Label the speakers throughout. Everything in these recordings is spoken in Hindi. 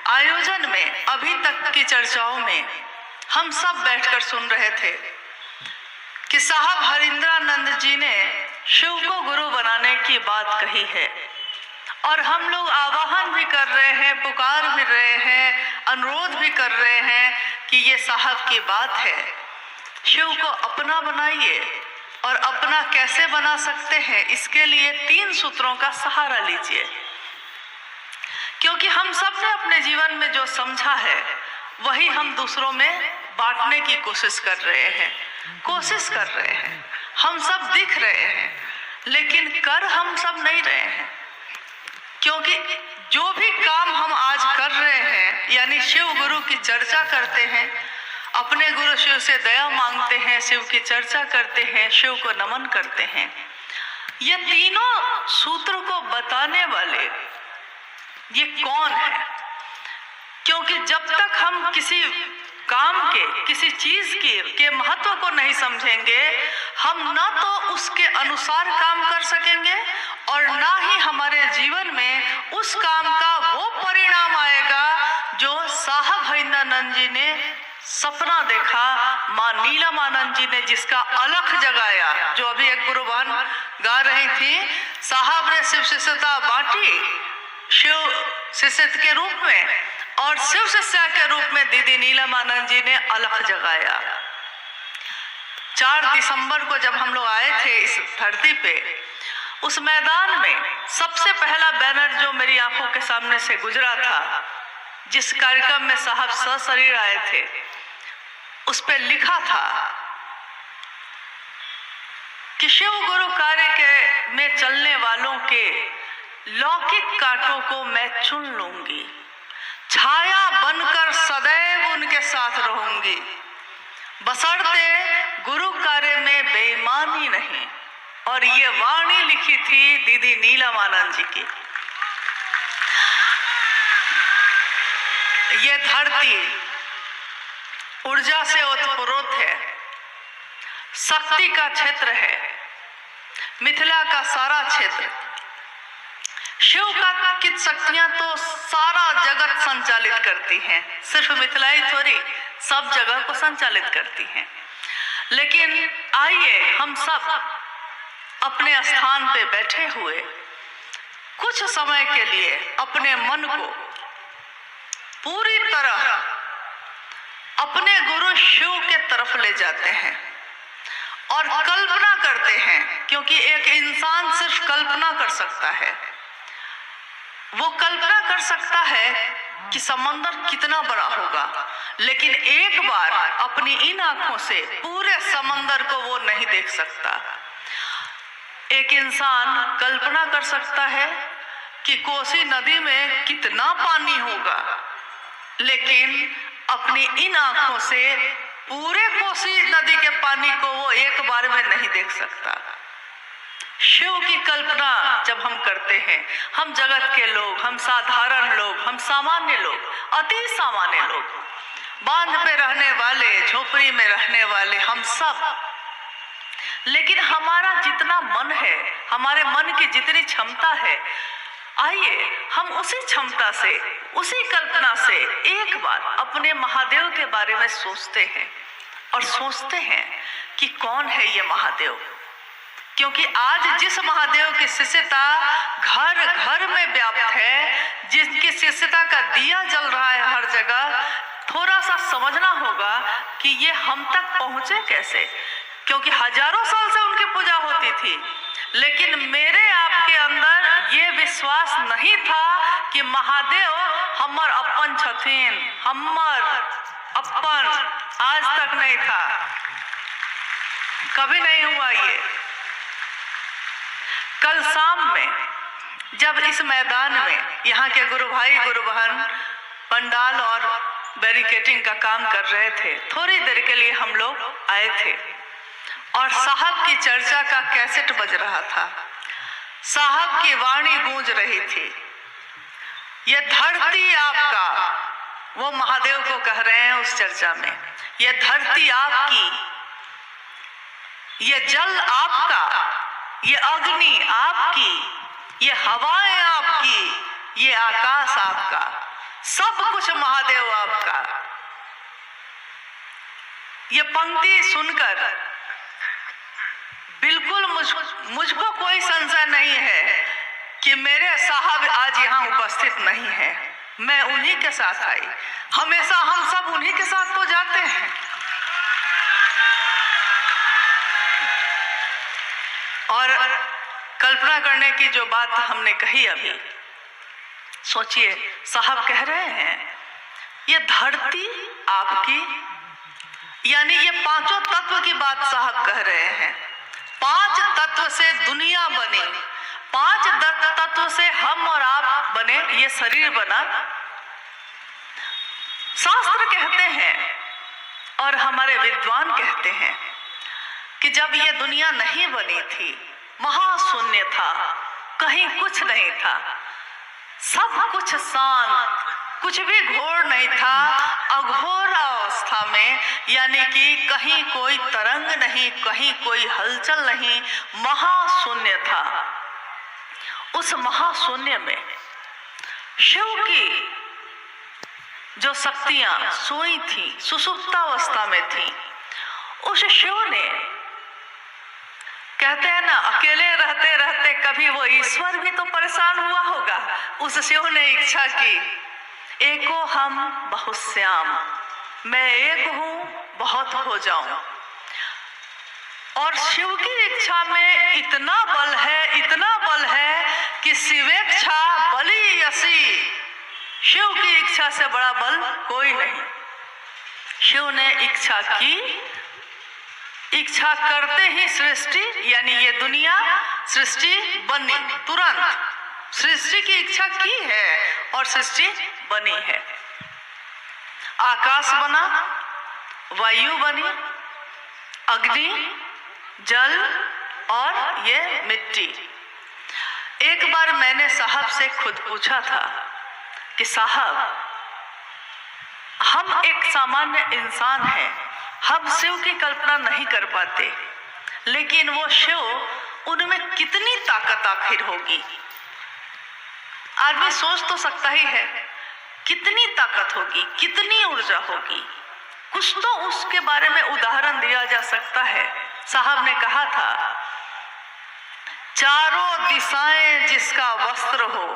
Speaker 1: आयोजन में अभी तक की चर्चाओं में हम सब बैठकर सुन रहे थे कि साहब हरिंद्रानंद जी ने शिव को गुरु बनाने की बात कही है, और हम लोग आवाहन भी कर रहे हैं, पुकार भी रहे हैं, अनुरोध भी कर रहे हैं कि ये साहब की बात है, शिव को अपना बनाइए। और अपना कैसे बना सकते हैं, इसके लिए 3 सूत्रों का सहारा लीजिए, क्योंकि हम सब ने अपने जीवन में जो समझा है वही हम दूसरों में बांटने की कोशिश कर रहे हैं। हम सब दिख रहे हैं, लेकिन कर हम सब नहीं रहे हैं, क्योंकि जो भी काम हम आज कर रहे हैं, यानी शिव गुरु की चर्चा करते हैं, अपने गुरु शिव से दया मांगते हैं, शिव की चर्चा करते हैं, शिव को नमन करते हैं, ये तीनों सूत्र को बताने वाले ये कौन है? क्योंकि जब तक हम किसी काम के, किसी चीज के महत्व को नहीं समझेंगे, हम ना तो उसके अनुसार काम कर सकेंगे और ना ही हमारे जीवन में उस काम का वो परिणाम आएगा जो साहब हरिंद्रानंद जी ने सपना देखा, माँ नीलमानंद जी ने जिसका अलख जगाया। जो अभी एक गुरु बहन गा रही थी, साहब ने शिव शिष्यता बांटी शिव शिष्य के रूप में, और शिव शिष्या के रूप में दीदी नीलमानंद जी ने अलख जगाया। 4 दिसंबर को जब हम लोग आए थे इस धरती पे, उस मैदान में सबसे पहला बैनर जो मेरी आंखों के सामने से गुजरा था, जिस कार्यक्रम में साहब सशरीर आए थे, उस पे लिखा था कि शिव गुरु कार्य के में चलने वालों के लौकिक कांटों को मैं चुन लूंगी, छाया बनकर सदैव उनके साथ रहूंगी, बशर्ते गुरु कार्य में बेईमानी नहीं। और ये वाणी लिखी थी दीदी नीलमानंद जी की। ये धरती ऊर्जा से ओतप्रोत है, शक्ति का क्षेत्र है, मिथिला का सारा क्षेत्र। शिव का की शक्तियां तो सारा जगत संचालित करती हैं, सिर्फ मिथिला ही थोड़ी, सब जगह को संचालित करती हैं। लेकिन आइए हम सब अपने स्थान पे बैठे हुए कुछ समय के लिए अपने मन को पूरी तरह अपने गुरु शिव के तरफ ले जाते हैं और कल्पना करते हैं, क्योंकि एक इंसान सिर्फ कल्पना कर सकता है। वो कल्पना कर सकता है कि समंदर कितना बड़ा होगा, लेकिन एक बार अपनी इन आंखों से पूरे समंदर को वो नहीं देख सकता। एक इंसान कल्पना कर सकता है कि कोसी नदी में कितना पानी होगा, लेकिन अपनी इन आंखों से पूरे कोसी नदी के पानी को वो एक बार में नहीं देख सकता। शिव की कल्पना जब हम करते हैं, हम जगत के लोग, हम साधारण लोग, हम सामान्य लोग, अति सामान्य लोग, बांध पे रहने वाले, झोपड़ी में रहने वाले, हम सब, लेकिन हमारा जितना मन है, हमारे मन की जितनी क्षमता है, आइए हम उसी क्षमता से, उसी कल्पना से एक बार अपने महादेव के बारे में सोचते हैं और सोचते हैं कि कौन है ये महादेव। क्योंकि आज जिस महादेव की शिष्यता घर घर में व्याप्त है, जिसकी शिष्यता का दिया जल रहा है हर जगह, थोड़ा सा समझना होगा कि ये हम तक पहुंचे कैसे। क्योंकि हजारों साल से उनकी पूजा होती थी, लेकिन मेरे आपके अंदर ये विश्वास नहीं था कि महादेव हमर अपन छथिन, हमर अपन, आज तक नहीं था, कभी नहीं हुआ ये। कल शाम में जब इस मैदान में यहाँ के गुरु भाई गुरु बहन पंडाल और बैरिकेटिंग का काम कर रहे थे, थोड़ी देर के लिए हम लोग आए थे और साहब की चर्चा का कैसेट बज रहा था, साहब की वाणी गूंज रही थी। ये धरती आपका, वो महादेव को कह रहे हैं उस चर्चा में, ये धरती आपकी, ये जल आपका, ये अग्नि आपकी, ये हवाएं आपकी, ये आकाश आपका, सब कुछ कुछ महादेव आपका। ये पंक्ति सुनकर बिल्कुल मुझको कोई संशय नहीं है कि मेरे साहब आज यहाँ उपस्थित नहीं है। मैं उन्हीं के साथ आई, हमेशा हम सब उन्हीं के साथ तो जाते हैं। और कल्पना करने की जो बात हमने कही अभी, सोचिए साहब कह रहे हैं ये धरती आपकी, यानी ये पांचों तत्व की बात साहब कह रहे हैं। 5 तत्व से दुनिया बनी, 5 तत्व से हम और आप बने, ये शरीर बना। शास्त्र कहते हैं और हमारे विद्वान कहते हैं कि जब ये दुनिया नहीं बनी थी, महाशून्य था, कहीं कुछ नहीं था, सब कुछ शांत, कुछ भी घोर नहीं था, अघोर अवस्था में, यानी कि कहीं कोई तरंग नहीं, कहीं कोई हलचल नहीं, महाशून्य था। उस महाशून्य में शिव की जो शक्तियां सोई थी, सुषुप्तावस्था में थी, उस शिव ने, कहते हैं ना अकेले रहते रहते कभी वो ईश्वर भी तो परेशान हुआ होगा, उस शिव ने इच्छा की, एको हम बहुश्याम, मैं एक हूं बहुत हो जाऊं। और शिव की इच्छा में इतना बल है, इतना बल है कि शिवेच्छा बली यसी, शिव की इच्छा से बड़ा बल कोई नहीं। शिव ने इच्छा की, इच्छा करते ही सृष्टि, यानी ये दुनिया सृष्टि बनी, तुरंत सृष्टि की इच्छा की है और सृष्टि बनी है। आकाश बना, वायु बनी, अग्नि, जल और ये मिट्टी। एक बार मैंने साहब से खुद पूछा था कि साहब हम एक सामान्य इंसान हैं, हम शिव की कल्पना नहीं कर पाते, लेकिन वो शिव, उनमें कितनी ताकत आखिर होगी। आदमी सोच तो सकता ही है कितनी ताकत होगी, कितनी ऊर्जा होगी, कुछ तो उसके बारे में उदाहरण दिया जा सकता है। साहब ने कहा था, चारों दिशाएं जिसका वस्त्र हो,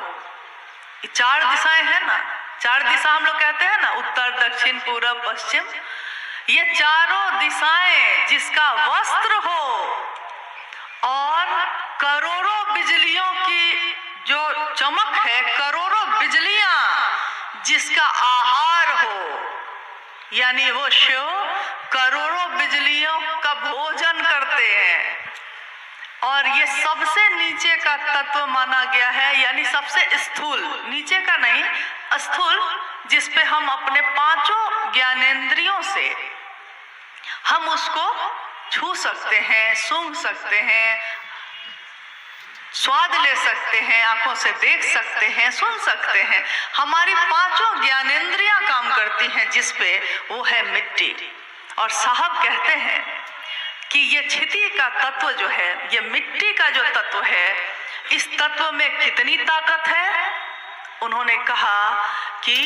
Speaker 1: 4 दिशाएं हैं ना, 4 दिशा हम लोग कहते हैं ना, उत्तर दक्षिण पूरब पश्चिम, ये चारों दिशाएं जिसका वस्त्र हो और करोड़ों बिजलियों की जो चमक है, करोड़ों बिजलियां जिसका आहार हो, यानी वो शिव करोड़ों बिजलियों का भोजन करते हैं। और ये सबसे नीचे का तत्व माना गया है, यानी सबसे स्थूल, नीचे का नहीं, स्थूल, जिसपे हम अपने 5 ज्ञानेंद्रियों से हम उसको छू सकते हैं, सूंघ सकते हैं, स्वाद ले सकते हैं, आंखों से देख सकते हैं, सुन सकते हैं। हमारी 5 ज्ञानेंद्रियां काम करती हैं जिसपे, वो है मिट्टी। और साहब कहते हैं कि ये क्षिति का तत्व जो है, ये मिट्टी का जो तत्व है, इस तत्व में कितनी ताकत है। उन्होंने कहा कि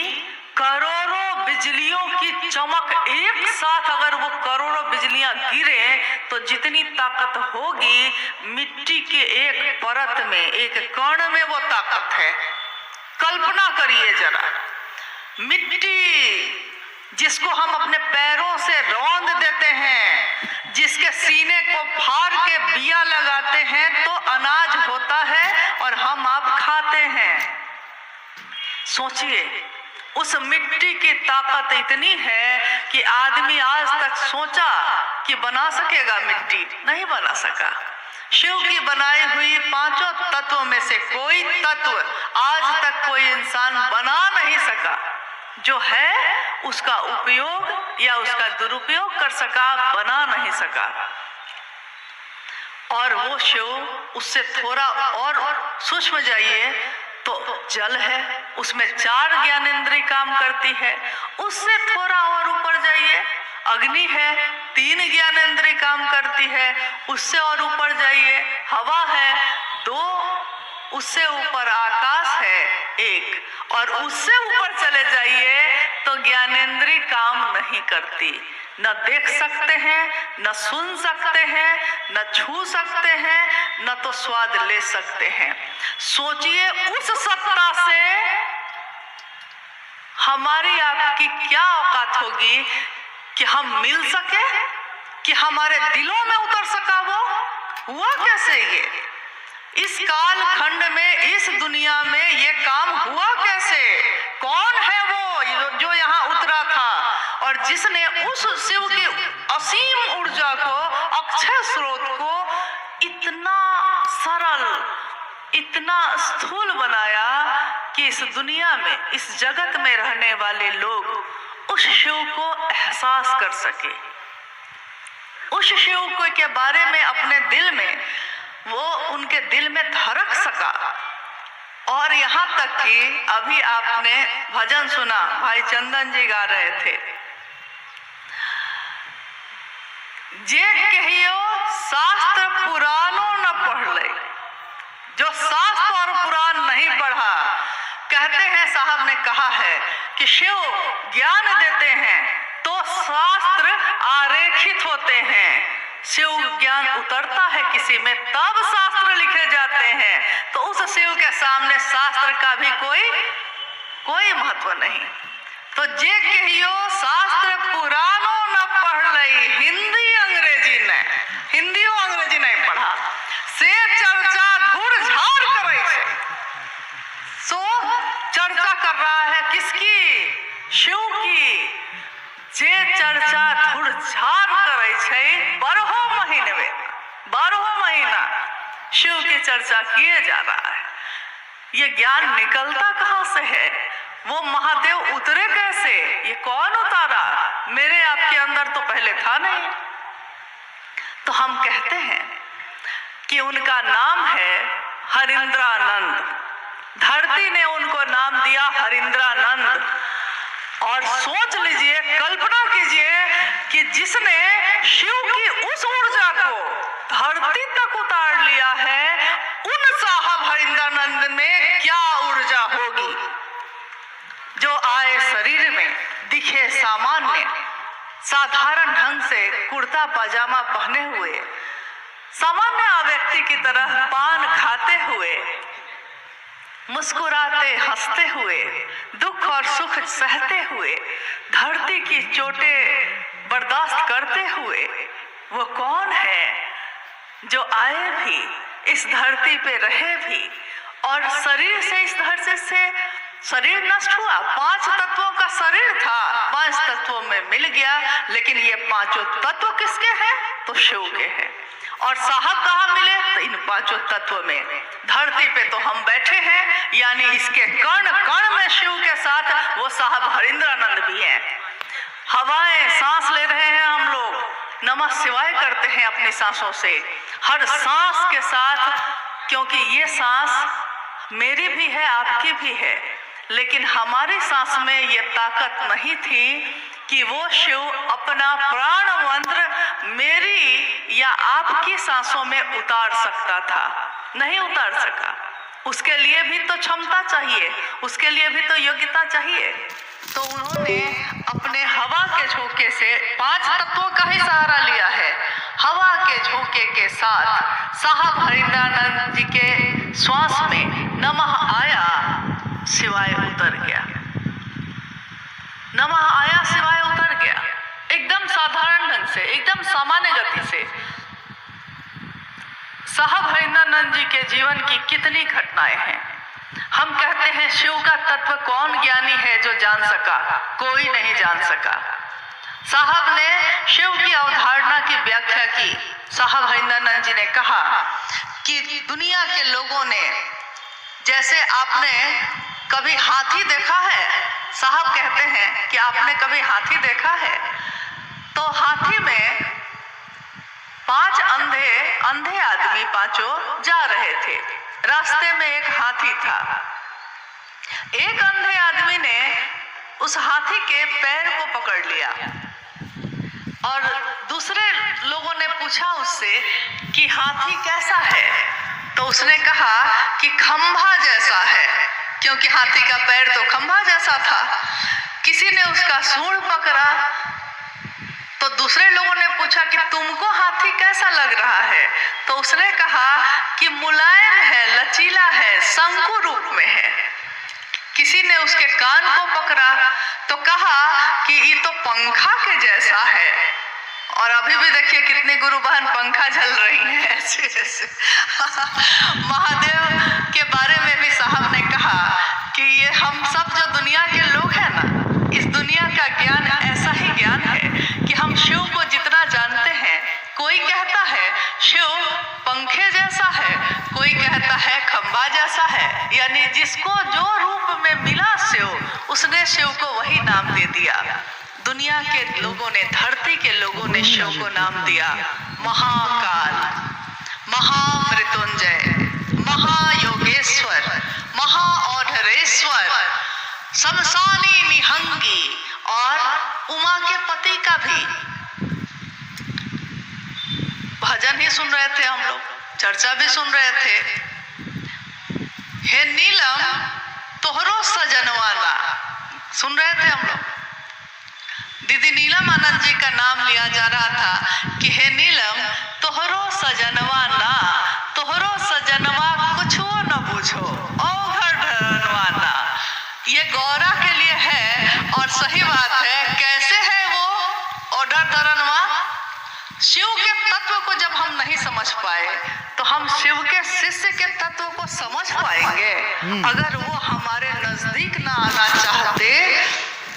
Speaker 1: करोड़ों बिजलियों की चमक एक साथ, अगर वो करोड़ों बिजलियां गिरे तो जितनी ताकत होगी, मिट्टी के एक परत में, एक कण में वो ताकत है। कल्पना करिए जरा, मिट्टी जिसको हम अपने पैरों से रौंद देते हैं, जिसके सीने को फाड़ के बिया लगाते हैं तो अनाज होता है और हम आप खाते हैं। सोचिए, उस मिट्टी की ताकत इतनी है कि आदमी आज तक सोचा कि बना सकेगा, मिट्टी नहीं बना सका। शिव की बनाई हुई 5 तत्वों में से कोई तत्व आज तक कोई इंसान बना नहीं सका जो है उसका उपयोग या उसका दुरुपयोग कर सका, बना नहीं सका। और वो शिव, उससे थोड़ा और सूक्ष्म जाइए तो जल है, उसमें 4 ज्ञानेंद्रिय काम करती है। उससे थोड़ा और ऊपर जाइए, अग्नि है, 3 ज्ञानेंद्रिय काम करती है। उससे और ऊपर जाइए, हवा है 2, उससे ऊपर आकाश है 1, और उससे ऊपर चले जाइए नहीं करती। न देख सकते हैं, न सुन सकते हैं, न छू सकते हैं, न तो स्वाद ले सकते हैं। सोचिए उस सत्ता से हमारी आपकी क्या औकात होगी कि हम मिल सके, कि हमारे दिलों में उतर सका। वो हुआ कैसे? ये इस काल खंड में, इस दुनिया में ये काम हुआ कैसे? कौन है वो जो यहाँ उतरा था और जिसने उस शिव की असीम ऊर्जा को, अक्षय स्रोत को इतना सरल, इतना स्थूल बनाया कि इस दुनिया में, इस जगत में रहने वाले लोग उस शिव को एहसास कर सके, उस शिव को के बारे में अपने दिल में, वो उनके दिल में धड़क सका। और यहाँ तक कि अभी आपने भजन सुना, भाई चंदन जी गा रहे थे, जे कहियो शास्त्र पुराणों न पढ़ ले। जो शास्त्र और पुराण नहीं पढ़ा, कहते हैं, साहब ने कहा है कि शिव ज्ञान देते हैं तो शास्त्र आरेखित होते हैं। शिव ज्ञान उतरता है किसी में तब शास्त्र लिखे जाते हैं। तो उस शिव के सामने शास्त्र का भी कोई महत्व नहीं। तो जे कहियो शास्त्र पुराणों न पढ़ लई, हिंदी और अंग्रेजी नहीं पढ़ा, से चर्चा धूड़ झाड़ करे छे। सो चर्चा कर रहा है किसकी? शिव की। जे चर्चा धूड़ झाड़ करे छे, 12 महीना शिव की चर्चा किए जा रहा है। ये ज्ञान निकलता कहाँ से है? वो महादेव उतरे कैसे? ये कौन उतारा? मेरे आपके अंदर तो पहले था नहीं। तो हम कहते हैं कि उनका नाम है हरिंद्रानंद। धरती ने उनको नाम दिया हरिंद्रानंद। और सोच लीजिए, कल्पना कीजिए कि जिसने शिव की उस ऊर्जा को धरती तक उतार लिया है, उन साहब हरिंद्रानंद में क्या ऊर्जा होगी। जो आए शरीर में, दिखे सामान्य, साधारण ढंग से कुर्ता पजामा पहने हुए, सामान्य व्यक्ति की तरह पान खाते हुए, मुस्कुराते हंसते हुए, दुख और सुख सहते हुए, धरती की चोटें बर्दाश्त करते हुए, वो कौन है जो आए भी, इस धरती पे रहे भी, और शरीर से, इस धरती से शरीर नष्ट हुआ। 5 तत्वों का शरीर था, 5 तत्वों में मिल गया, लेकिन ये 5 तत्व किसके हैं? तो शिव के हैं। और साहब कहाँ मिले? तो इन 5 तत्वों में। धरती पे तो हम बैठे हैं, यानी इसके कण कण में शिव के साथ वो साहब हरिंद्रानंद भी हैं। हवाएं सांस ले रहे हैं हम लोग, नमः शिवाय करते हैं अपनी सांसों से, हर सांस के साथ, क्योंकि ये सांस मेरी भी है, आपकी भी है, लेकिन हमारी सांस में ये ताकत नहीं थी कि वो शिव अपना प्राण मंत्र मेरी या आपकी सांसों में उतार सकता था। नहीं उतार सका। उसके लिए भी तो क्षमता चाहिए, उसके लिए भी तो योग्यता चाहिए। तो उन्होंने अपने हवा के झोंके से 5 तत्वों का ही सहारा लिया है। हवा के झोंके के साथ साहब हरिंद्रानंद जी के श्वास में नमः आया, शिवाय उतर गया। नमः आया, शिवाय उतर गया, एकदम साधारण ढंग से, एकदम सामान्य गति से। साहब हरिंद्रानंद जी के जीवन की कितनी घटनाएं हैं। हम कहते हैं शिव का तत्व कौन ज्ञानी है जो जान सका? कोई नहीं जान सका। साहब ने शिव की अवधारणा की व्याख्या की। साहब हरिंद्रानंद जी ने कहा कि दुनिया के लोगों ने, जैसे आपने कभी हाथी देखा है? साहब कहते हैं कि आपने कभी हाथी देखा है? तो हाथी में 5 अंधे आदमी 5 जा रहे थे। रास्ते में एक हाथी था। एक अंधे आदमी ने उस हाथी के पैर को पकड़ लिया और दूसरे लोगों ने पूछा उससे कि हाथी कैसा है? तो उसने कहा कि खंभा जैसा है, क्योंकि हाथी का पैर तो खंभा जैसा था। किसी ने उसका सूंड पकड़ा, तो दूसरे लोगों ने पूछा कि तुमको हाथी कैसा लग रहा है? तो उसने कहा कि मुलायम है, लचीला है, शंकु रूप में है। किसी ने उसके कान को पकड़ा तो कहा कि ये तो पंखा के जैसा है। और अभी भी देखिए कितने गुरु बहन पंखा झल रही हैं ऐसे ऐसे। महादेव के बारे में भी साहब ने कहा कि ये हम सब जो दुनिया के लोग हैं ना, इस दुनिया का ज्ञान ऐसा ही ज्ञान है कि हम शिव को जितना जानते हैं, कोई कहता है शिव पंखे जैसा है, कोई कहता है खंबा जैसा है। यानी जिसको जो रूप में मिला शिव, उसने शिव को वही नाम दे दिया। दुनिया के लोगों ने, धरती के लोगों ने शिव को नाम दिया महाकाल, महामृत्युंजय, महायोगेश्वर, महाऔधरेश्वर, शमशानी निहंगी और उमा के पति का भी भजन ही सुन रहे थे हम लोग, चर्चा भी सुन रहे थे। हे नीलम तोहरो सजनवाना, सुन रहे थे हम लोग। दीदी नीलम आनंद जी का नाम लिया जा रहा था कि हे नीलम तोहरो सजनवा ना, तोहरो सजनवा कुछो न बुझो औघड़ धरनवाना। ये गौरा के लिए है और सही बात है। कैसे है वो औघड़ धरनवा? शिव के तत्व को जब हम नहीं समझ पाए तो हम शिव के शिष्य के तत्व को समझ पाएंगे? अगर वो हमारे नजदीक ना आना चाहते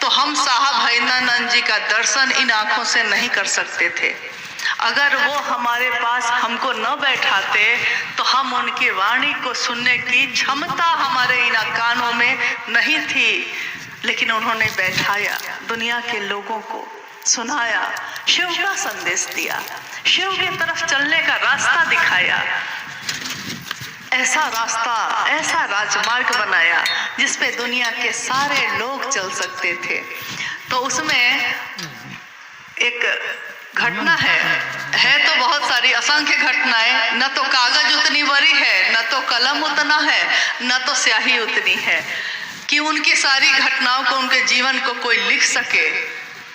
Speaker 1: तो हम साहब भैरवानंद जी का दर्शन इन आंखों से नहीं कर सकते थे। अगर वो हमारे पास हमको न बैठाते तो हम उनकी वाणी को सुनने की क्षमता हमारे इन कानों में नहीं थी। लेकिन उन्होंने बैठाया, दुनिया के लोगों को सुनाया, शिव का संदेश दिया, शिव की तरफ चलने का रास्ता दिखाया। ऐसा रास्ता, ऐसा राजमार्ग बनाया जिस पे दुनिया के सारे लोग चल सकते थे। तो उसमें एक घटना है तो बहुत सारी, असंख्य घटनाएं। न तो कागज उतनी बड़ी है, न तो कलम उतना है, न तो स्याही उतनी है कि उनकी सारी घटनाओं को, उनके जीवन को कोई लिख सके।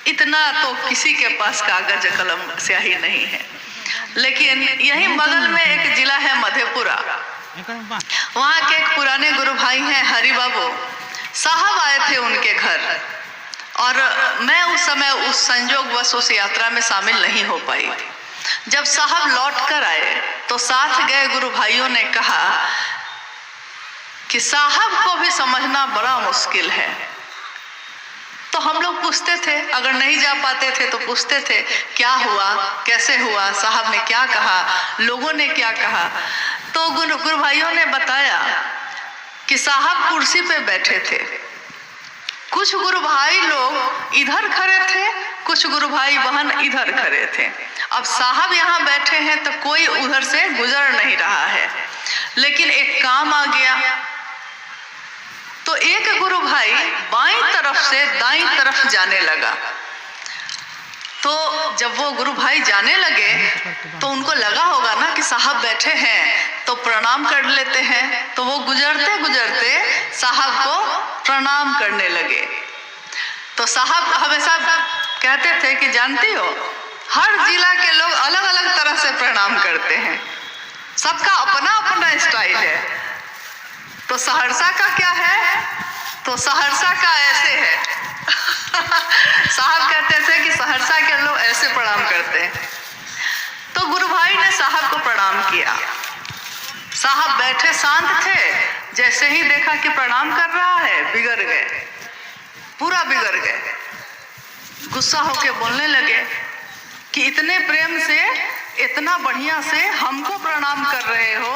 Speaker 1: इतना तो किसी के पास कागज कलम स्याही नहीं है। लेकिन यही बगल में एक जिला है मधेपुरा, वहाँ के एक पुराने गुरु भाई हैं हरि बाबू साहब, आए थे उनके घर। और मैं उस समय उस संयोगवश उस यात्रा में शामिल नहीं हो पाई। जब साहब लौट कर आए तो साथ गए गुरु भाइयों ने कहा कि साहब को भी समझना बड़ा मुश्किल है। तो हम लोग पूछते थे, अगर नहीं जा पाते थे तो पूछते थे क्या हुआ, कैसे हुआ, साहब ने क्या कहा, लोगों ने क्या कहा। तो गुरु भाइयों ने बताया कि साहब कुर्सी पे बैठे थे, कुछ गुरु भाई लोग इधर खड़े थे, कुछ गुरु भाई बहन इधर खड़े थे। अब साहब यहाँ बैठे हैं तो कोई उधर से गुजर नहीं रहा है। लेकिन एक काम आ गया तो एक गुरु भाई बाईं तरफ से दाईं तरफ जाने लगा। तो जब वो गुरु भाई जाने लगे तो उनको लगा होगा ना कि साहब बैठे हैं तो प्रणाम कर लेते हैं। तो वो गुजरते गुजरते साहब को प्रणाम करने लगे। तो साहब हमेशा कहते थे कि जानती हो, हर जिला के लोग अलग अलग तरह से प्रणाम करते हैं, सबका अपना अपना स्टाइल है। तो सहरसा का क्या है? तो सहरसा का ऐसे है। साहब कहते थे कि सहरसा के लोग ऐसे प्रणाम करते हैं। तो गुरु भाई ने साहब को प्रणाम किया। साहब बैठे शांत थे, जैसे ही देखा कि प्रणाम कर रहा है बिगड़ गए, पूरा बिगड़ गए। गुस्सा होके बोलने लगे कि इतने प्रेम से, इतना बढ़िया से हमको प्रणाम कर रहे हो,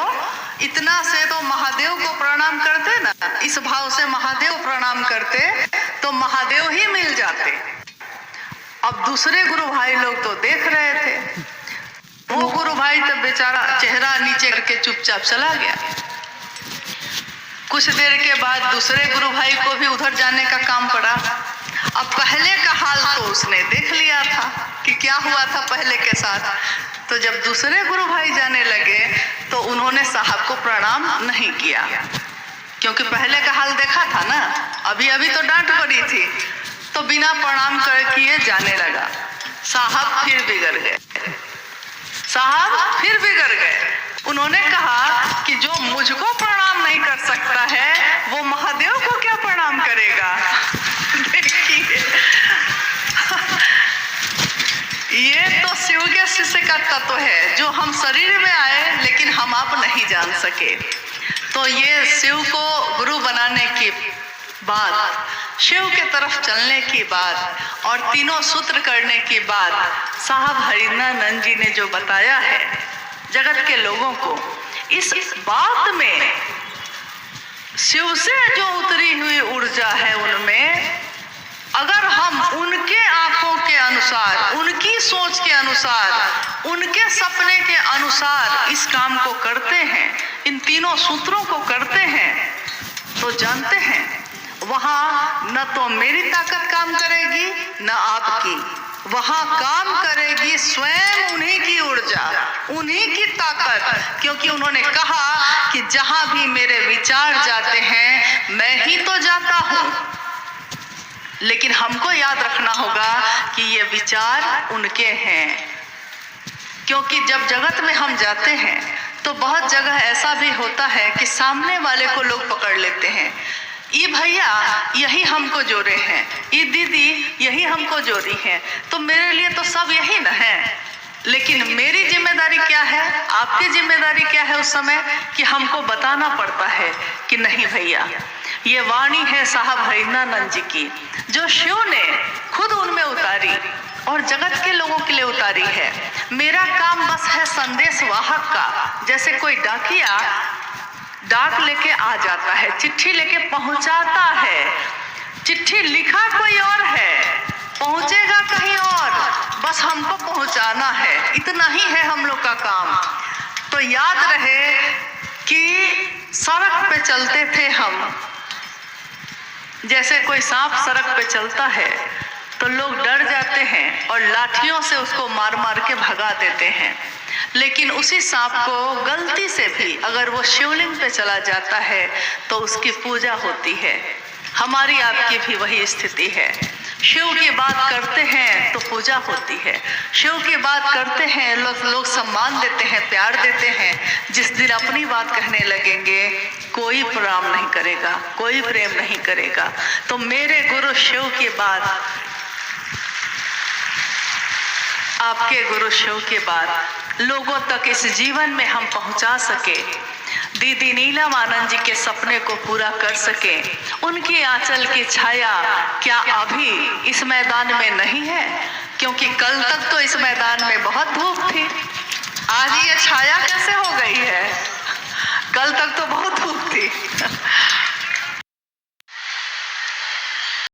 Speaker 1: इतना से तो महादेव को प्रणाम करते ना, इस भाव से महादेव प्रणाम करते तो महादेव ही मिल जाते। अब दूसरे गुरु भाई लोग तो देख रहे थे, वो गुरु भाई तो बेचारा चेहरा नीचे करके चुपचाप चला गया। कुछ देर के बाद दूसरे गुरु भाई को भी उधर जाने का काम पड़ा। अब पहले का हाल तो उसने देख लिया था कि क्या हुआ था पहले के साथ। तो जब दूसरे गुरु भाई जाने लगे तो उन्होंने साहब को प्रणाम नहीं किया, क्योंकि पहले का हाल देखा था ना, अभी अभी तो डांट पड़ी थी। तो बिना प्रणाम कर किए जाने लगा। साहब फिर बिगड़ गए, साहब फिर बिगड़ गए। उन्होंने कहा कि जो मुझको प्रणाम नहीं कर सकता है वो महादेव को क्या प्रणाम करेगा। देखिए ये तो शिव के शिष्य का तत्व है जो हम शरीर में आए लेकिन हम आप नहीं जान सके। तो ये शिव को गुरु बनाने की बात, शिव के तरफ चलने की बात और तीनों सूत्र करने की बात साहब हरिनानंद जी ने जो बताया है जगत के लोगों को, इस बात में शिव से जो उतरी हुई ऊर्जा है उनमें, अगर हम उनके आंखों के अनुसार, उनकी सोच के अनुसार, उनके सपने के अनुसार इस काम को करते हैं, इन तीनों सूत्रों को करते हैं, तो जानते हैं वहां न तो मेरी ताकत काम करेगी न आपकी, वहां काम करेगी स्वयं उन्हीं की ऊर्जा, उन्हीं की ताकत। क्योंकि उन्होंने कहा कि जहां भी मेरे विचार जाते हैं मैं ही तो जाता हूं, लेकिन हमको याद रखना होगा कि ये विचार उनके हैं। क्योंकि जब जगत में हम जाते हैं तो बहुत जगह ऐसा भी होता है कि सामने वाले को लोग पकड़ लेते हैं, ये भैया यही हमको जोड़े हैं, ये दीदी यही हमको जोड़ी हैं, तो मेरे लिए तो सब यही न है। लेकिन मेरी जिम्मेदारी क्या है, आपकी जिम्मेदारी क्या है उस समय कि हमको बताना पड़ता है कि नहीं भैया, ये वाणी है साहब हरिनानंद जी की जो शिव ने खुद उनमें उतारी और जगत के लोगों के लिए उतारी है। मेरा काम बस है संदेश वाहक का। जैसे कोई डाकिया डाक लेके आ जाता है, चिट्ठी लेके पहुंचाता है, चिट्ठी लिखा कोई और है, पहुंचेगा कहीं और, बस हमको पहुंचाना है, इतना ही है हम लोग का काम। तो याद रहे कि सड़क पे चलते थे हम, जैसे कोई सांप सड़क पे चलता है तो लोग डर जाते हैं और लाठियों से उसको मार मार के भगा देते हैं, लेकिन उसी सांप को गलती से भी अगर वो शिवलिंग पे चला जाता है तो उसकी पूजा होती है। हमारी आपकी भी वही स्थिति है। शिव की बात करते हैं तो पूजा होती है, शिव की बात करते हैं लोग सम्मान देते हैं, प्यार देते हैं। जिस दिन अपनी बात कहने लगेंगे कोई प्रणाम नहीं करेगा, कोई प्रेम नहीं करेगा। तो मेरे गुरु शिव की बात, आपके गुरु शिव की बात लोगों तक इस जीवन में हम पहुंचा सके, दीदी नीलम आनंद जी के सपने को पूरा कर सके। उनकी आंचल की छाया क्या अभी इस मैदान में नहीं है? क्योंकि कल तक तो इस मैदान में बहुत धूप थी, आज ये छाया कैसे हो गई है? कल तक तो बहुत धूप थी।